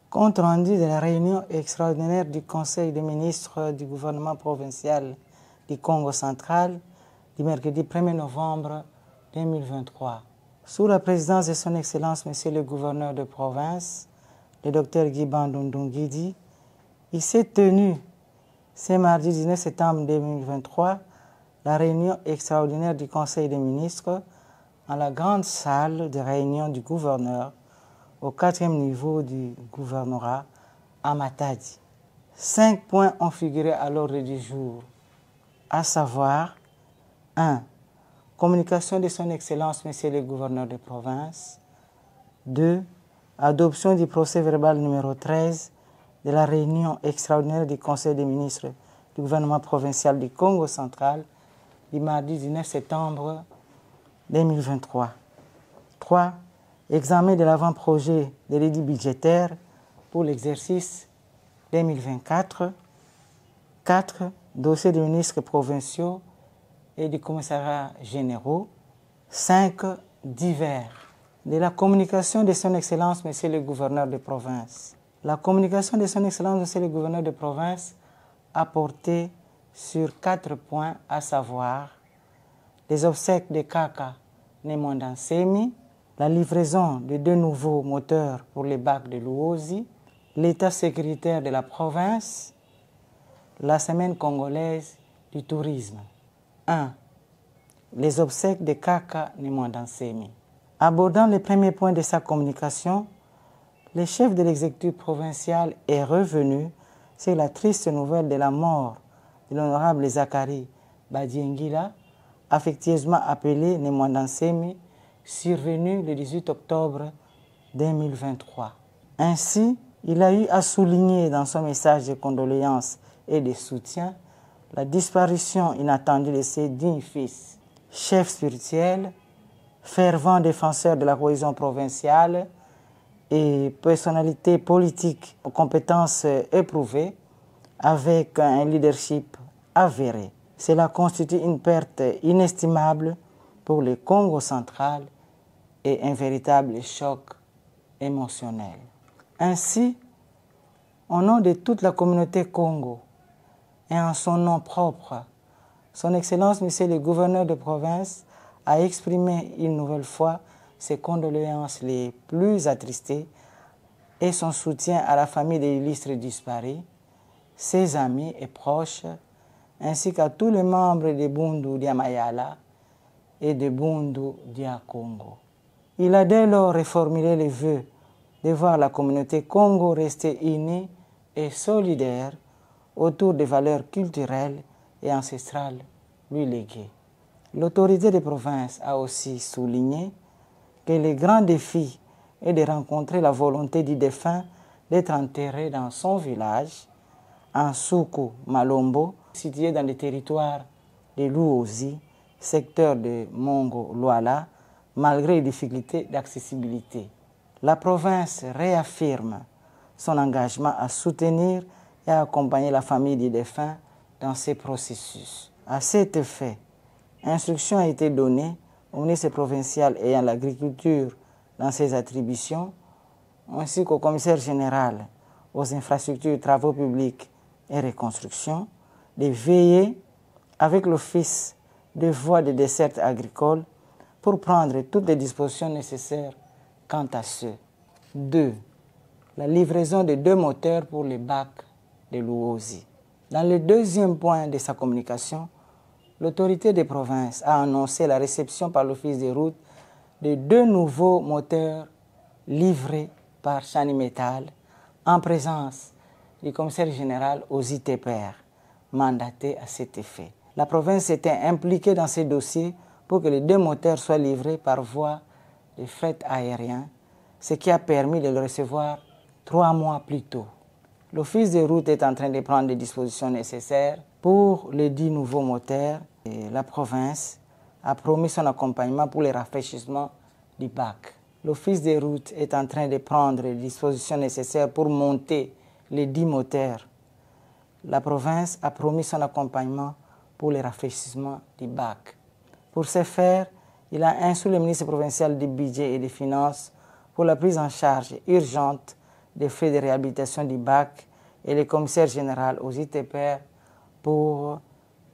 Compte rendu de la réunion extraordinaire du Conseil des ministres du gouvernement provincial du Congo central du mercredi 1er novembre 2023. Sous la présidence de son Excellence, Monsieur le gouverneur de province, le Dr Guy Bandundu-Nguidi, il s'est tenu ce mardi 19 septembre 2023 la réunion extraordinaire du Conseil des ministres dans la grande salle de réunion du gouverneur au 4e niveau du gouvernorat à Matadi. 5 points ont figuré à l'ordre du jour, à savoir 1. Communication de son Excellence, Monsieur le gouverneur de province. 2. Adoption du procès verbal numéro 13 de la réunion extraordinaire du Conseil des ministres du gouvernement provincial du Congo central du mardi 19 septembre 2023. 3. Examen de l'avant-projet de l'édit budgétaire pour l'exercice 2024. 4. Dossier des ministres provinciaux et des commissariats généraux. 5. Divers. De la communication de son Excellence, Monsieur le gouverneur de province. La communication de son Excellence, Monsieur le gouverneur de province a porté sur 4 points, à savoir les obsèques de Kaka Nemondansemi, la livraison de 2 nouveaux moteurs pour les bacs de Luozi, l'état sécuritaire de la province, la semaine congolaise du tourisme. 1. Les obsèques de Kaka Nemondansemi. Abordant les premiers points de sa communication, le chef de l'exécutif provincial est revenu sur la triste nouvelle de la mort de l'honorable Zachary Badiengila, affectueusement appelé Nemondansemi, survenu le 18 octobre 2023. Ainsi, il a eu à souligner dans son message de condoléances et de soutien la disparition inattendue de ses dignes fils, chef spirituel, fervent défenseur de la cohésion provinciale et personnalité politique aux compétences éprouvées avec un leadership avéré. Cela constitue une perte inestimable pour le Congo central et un véritable choc émotionnel. Ainsi, au nom de toute la communauté Congo et en son nom propre, son Excellence, Monsieur le gouverneur de province, a exprimé une nouvelle fois ses condoléances les plus attristées et son soutien à la famille des illustres disparus, ses amis et proches, ainsi qu'à tous les membres de Bundu Diamayala et de Bundu Dia Congo. Il a dès lors reformulé le vœu de voir la communauté Congo rester unie et solidaire autour des valeurs culturelles et ancestrales lui léguées. L'autorité des provinces a aussi souligné que le grand défi est de rencontrer la volonté du défunt d'être enterré dans son village, en Soukou Malombo, situé dans le territoire de Luozi, secteur de Mongo-Luala, malgré les difficultés d'accessibilité. La province réaffirme son engagement à soutenir et à accompagner la famille du défunt dans ces processus. À cet effet, instruction a été donnée au ministre provincial ayant l'agriculture dans ses attributions, ainsi qu'au commissaire général aux infrastructures, travaux publics et reconstruction, de veiller avec l'Office de voies de desserte agricole pour prendre toutes les dispositions nécessaires quant à ce. 2. La livraison de 2 moteurs pour les bacs de Luozi. Dans le deuxième point de sa communication, l'autorité des provinces a annoncé la réception par l'Office des routes de 2 nouveaux moteurs livrés par Chani Metal en présence du commissaire général aux ITPR, mandaté à cet effet. La province était impliquée dans ces dossiers pour que les 2 moteurs soient livrés par voie de fret aérien, ce qui a permis de le recevoir 3 mois plus tôt. L'Office des routes est en train de prendre les dispositions nécessaires pour les 10 nouveaux moteurs et la province a promis son accompagnement pour les rafraîchissements du bac. L'Office des routes est en train de prendre les dispositions nécessaires pour monter les 10 moteurs. La province a promis son accompagnement pour le rafraîchissement du bac. Pour ce faire, il a instruit le ministre provincial du Budget et des Finances pour la prise en charge urgente des frais de réhabilitation du bac et le commissaire général aux ITPR pour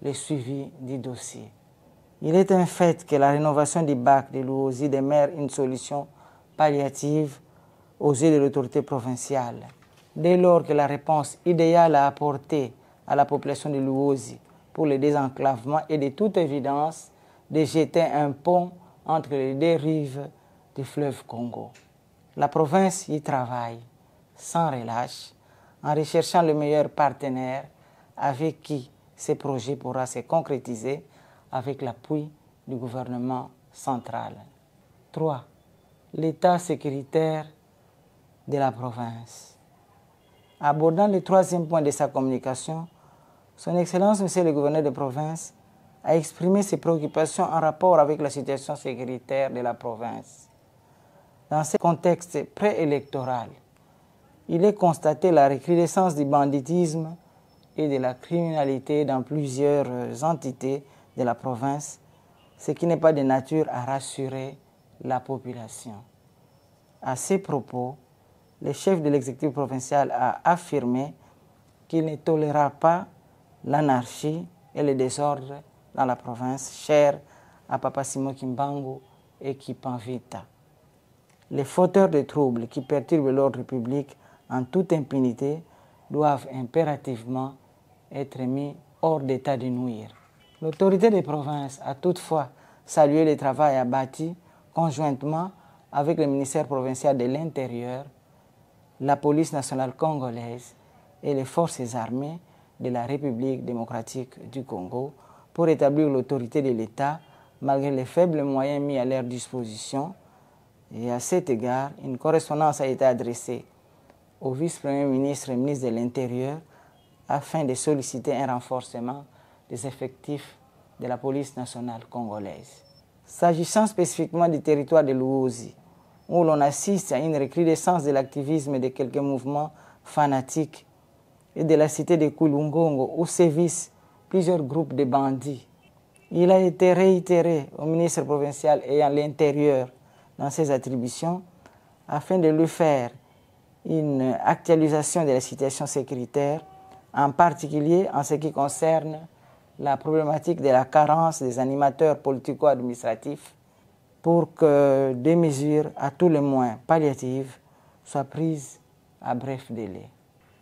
le suivi du dossier. Il est un fait que la rénovation du bac de Luozi demeure une solution palliative aux yeux de l'autorité provinciale. Dès lors que la réponse idéale à apporter à la population de Luozi pour le désenclavement est de toute évidence de jeter un pont entre les deux rives du fleuve Congo. La province y travaille sans relâche en recherchant le meilleur partenaire avec qui ce projet pourra se concrétiser avec l'appui du gouvernement central. 3. L'état sécuritaire de la province. Abordant le troisième point de sa communication, Son Excellence, Monsieur le gouverneur de province, a exprimé ses préoccupations en rapport avec la situation sécuritaire de la province. Dans ce contexte préélectoral, il est constaté la recrudescence du banditisme et de la criminalité dans plusieurs entités de la province, ce qui n'est pas de nature à rassurer la population. À ces propos, le chef de l'exécutif provincial a affirmé qu'il ne tolérera pas l'anarchie et le désordre dans la province, chère à Papa Simon Kimbangu et Kipanvita. Les fauteurs de troubles qui perturbent l'ordre public en toute impunité doivent impérativement être mis hors d'état de nuire. L'autorité des provinces a toutefois salué le travail abattu conjointement avec le ministère provincial de l'Intérieur, la police nationale congolaise et les forces armées de la République démocratique du Congo pour établir l'autorité de l'État malgré les faibles moyens mis à leur disposition. Et à cet égard, une correspondance a été adressée au vice-premier ministre et ministre de l'Intérieur afin de solliciter un renforcement des effectifs de la police nationale congolaise. S'agissant spécifiquement du territoire de Luozi, où l'on assiste à une recrudescence de l'activisme de quelques mouvements fanatiques et de la cité de Kulungongo, où sévissent plusieurs groupes de bandits, il a été réitéré au ministre provincial ayant l'intérieur dans ses attributions afin de lui faire une actualisation de la situation sécuritaire, en particulier en ce qui concerne la problématique de la carence des animateurs politico-administratifs pour que des mesures à tout le moins palliatives soient prises à bref délai.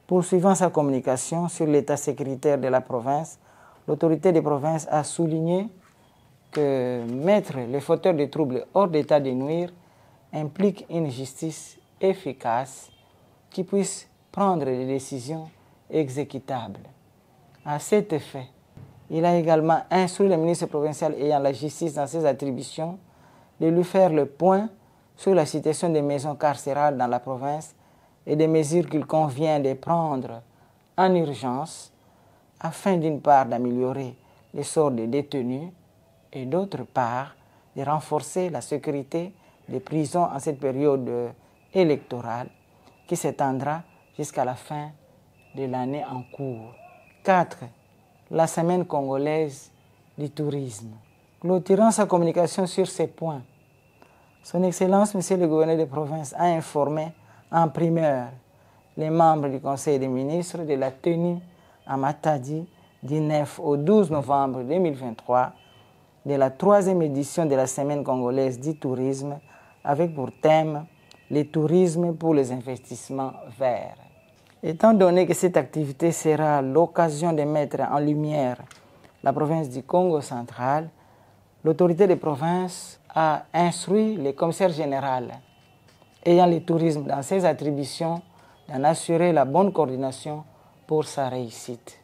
Poursuivant sa communication sur l'état sécuritaire de la province, l'autorité des provinces a souligné que mettre les fauteurs de troubles hors d'état de nuire implique une justice efficace qui puisse prendre des décisions exécutables. À cet effet, il a également instruit le ministre provincial ayant la justice dans ses attributions de lui faire le point sur la situation des maisons carcérales dans la province et des mesures qu'il convient de prendre en urgence afin d'une part d'améliorer le sort des détenus et d'autre part de renforcer la sécurité des prisons en cette période électorale qui s'étendra jusqu'à la fin de l'année en cours. 4. La semaine congolaise du tourisme. Clôturant sa communication sur ces points, Son Excellence, Monsieur le gouverneur de province, a informé en primeur les membres du Conseil des ministres de la tenue à Matadi du 9 au 12 novembre 2023 de la 3e édition de la Semaine congolaise du tourisme avec pour thème le tourisme pour les investissements verts. Étant donné que cette activité sera l'occasion de mettre en lumière la province du Congo central, l'autorité des provinces a instruit le commissaire général ayant le tourisme dans ses attributions d'en assurer la bonne coordination pour sa réussite.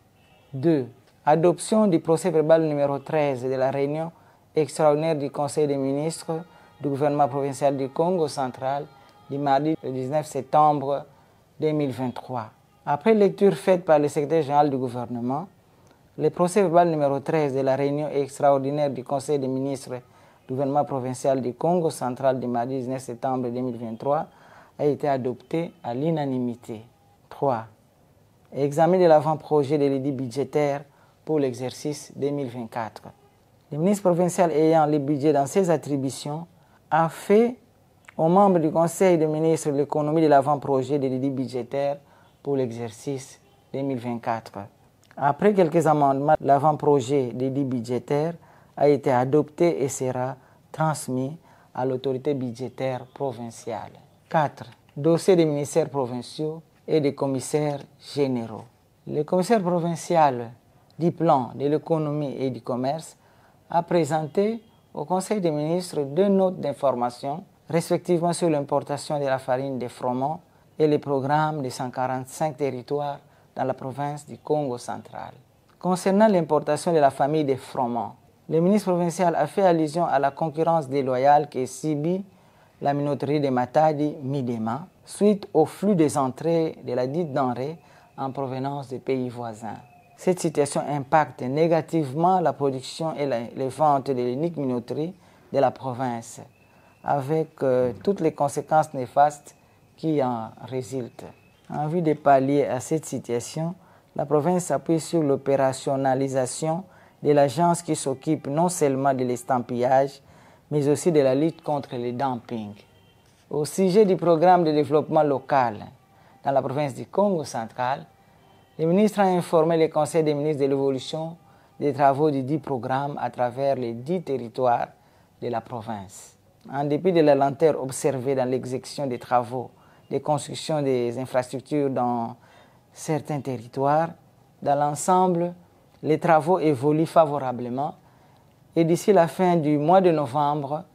2. Adoption du procès-verbal numéro 13 de la réunion extraordinaire du Conseil des ministres du gouvernement provincial du Congo central du mardi 19 septembre 2023. Après lecture faite par le secrétaire général du gouvernement, le procès-verbal numéro 13 de la réunion extraordinaire du Conseil des ministres du gouvernement provincial du Congo central du mardi 19 septembre 2023 a été adopté à l'unanimité. 3. Examen de l'avant-projet de l'édit budgétaire pour l'exercice 2024. Le ministre provincial ayant le budget dans ses attributions a fait aux membres du Conseil des ministres de l'économie de l'avant-projet des dédits budgétaires pour l'exercice 2024. Après quelques amendements, l'avant-projet des dédits budgétaires a été adopté et sera transmis à l'autorité budgétaire provinciale. 4. Dossier des ministères provinciaux et des commissaires généraux. Le commissaire provincial du plan de l'économie et du commerce a présenté au Conseil des ministres 2 notes d'information, respectivement sur l'importation de la farine de froment et les programmes de 145 territoires dans la province du Congo central. Concernant l'importation de la famille de froment, le ministre provincial a fait allusion à la concurrence déloyale que subit la minoterie de Matadi Midema suite au flux des entrées de la dite denrée en provenance des pays voisins. Cette situation impacte négativement la production et les ventes de l'unique minoterie de la province, avec toutes les conséquences néfastes qui en résultent. En vue de pallier à cette situation, la province s'appuie sur l'opérationnalisation de l'agence qui s'occupe non seulement de l'estampillage, mais aussi de la lutte contre le dumping. Au sujet du programme de développement local dans la province du Congo central, le ministre a informé le Conseil des ministres de l'évolution des travaux du dit programme à travers les 10 territoires de la province. En dépit de la lenteur observée dans l'exécution des travaux de construction des infrastructures dans certains territoires, dans l'ensemble, les travaux évoluent favorablement et d'ici la fin du mois de novembre,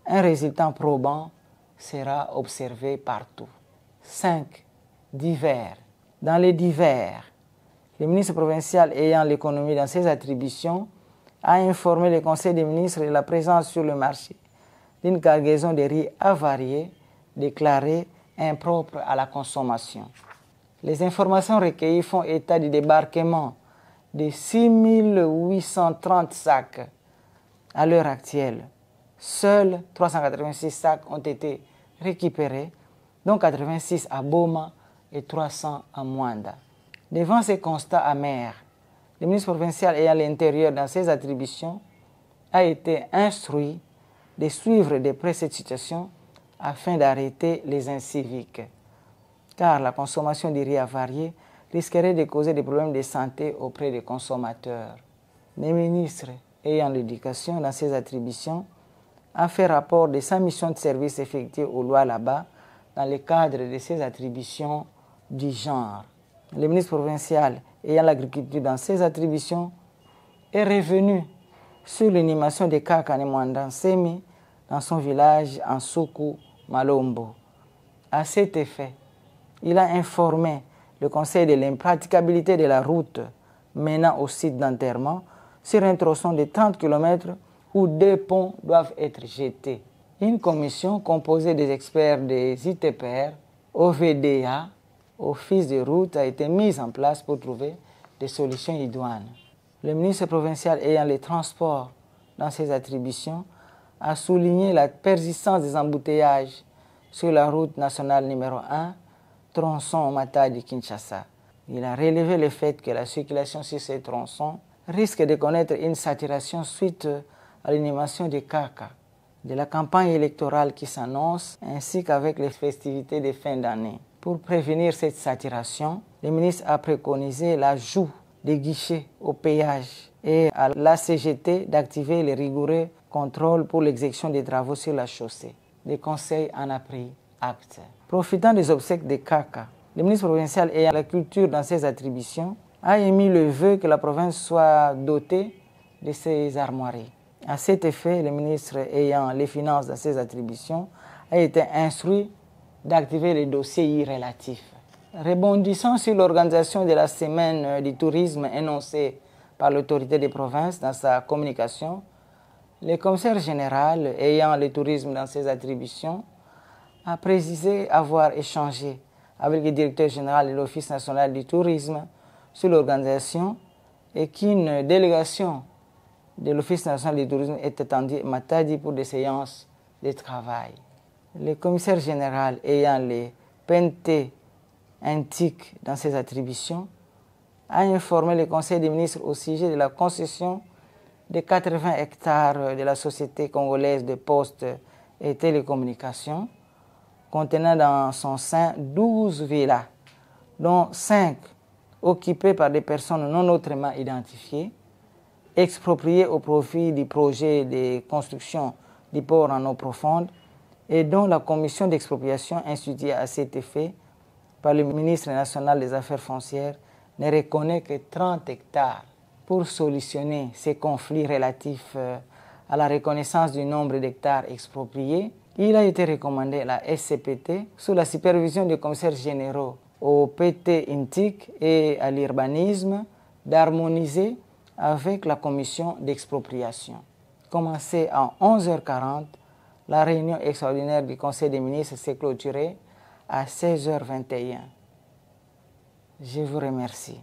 un résultat probant sera observé partout. 5. Divers. Dans les divers, le ministre provincial ayant l'économie dans ses attributions a informé le Conseil des ministres de la présence sur le marché d'une cargaison de riz avarié déclarée impropre à la consommation. Les informations recueillies font état du débarquement de 6 830 sacs à l'heure actuelle. Seuls 386 sacs ont été récupérés, dont 86 à Boma et 300 à Mwanda. Devant ces constats amers, le ministre provincial ayant l'intérieur dans ses attributions a été instruit de suivre de près cette situation afin d'arrêter les inciviques, car la consommation de riz avarié risquerait de causer des problèmes de santé auprès des consommateurs. Le ministre ayant l'éducation dans ses attributions a fait rapport de sa mission de service effectuée au Lualaba dans le cadre de ses attributions du genre. Le ministre provincial ayant l'agriculture dans ses attributions est revenu sur l'animation des Kakane Mwandansemi dans son village en Soukou Malombo. À cet effet, il a informé le Conseil de l'impraticabilité de la route menant au site d'enterrement sur un tronçon de 30 km où 2 ponts doivent être jetés. Une commission composée des experts des ITPR, OVDA, Office de route, a été mise en place pour trouver des solutions idoines. Le ministre provincial ayant les transports dans ses attributions a souligné la persistance des embouteillages sur la route nationale numéro 1, tronçon Matadi-Kinshasa. Il a relevé le fait que la circulation sur ces tronçons risque de connaître une saturation suite à l'animation des CACA, de la campagne électorale qui s'annonce, ainsi qu'avec les festivités de fin d'année. Pour prévenir cette saturation, le ministre a préconisé l'ajout des guichets au péage et à la CGT d'activer les rigoureux contrôles pour l'exécution des travaux sur la chaussée. Le Conseil en a pris acte. Profitant des obsèques des CACA, le ministre provincial ayant la culture dans ses attributions a émis le vœu que la province soit dotée de ses armoiries. À cet effet, le ministre ayant les finances dans ses attributions a été instruit d'activer les dossiers y relatifs. Rebondissant sur l'organisation de la semaine du tourisme énoncée par l'autorité des provinces dans sa communication, le commissaire général ayant le tourisme dans ses attributions a précisé avoir échangé avec le directeur général de l'Office national du tourisme sur l'organisation et qu'une délégation de l'Office national du tourisme est attendue à Matadi pour des séances de travail. Le commissaire général ayant les PNT antiques dans ses attributions a informé le Conseil des ministres au sujet de la concession de 80 hectares de la Société congolaise de postes et télécommunications, contenant dans son sein 12 villas, dont 5 occupées par des personnes non autrement identifiées, expropriées au profit du projet de construction du port en eau profonde et dont la commission d'expropriation instituée à cet effet par le ministre national des Affaires foncières ne reconnaît que 30 hectares. Pour solutionner ces conflits relatifs à la reconnaissance du nombre d'hectares expropriés, il a été recommandé à la SCPT, sous la supervision des commissaires généraux au PT INTIC et à l'urbanisme, d'harmoniser avec la commission d'expropriation. Commencée à 11h40, la réunion extraordinaire du Conseil des ministres s'est clôturée à 16h21. Je vous remercie.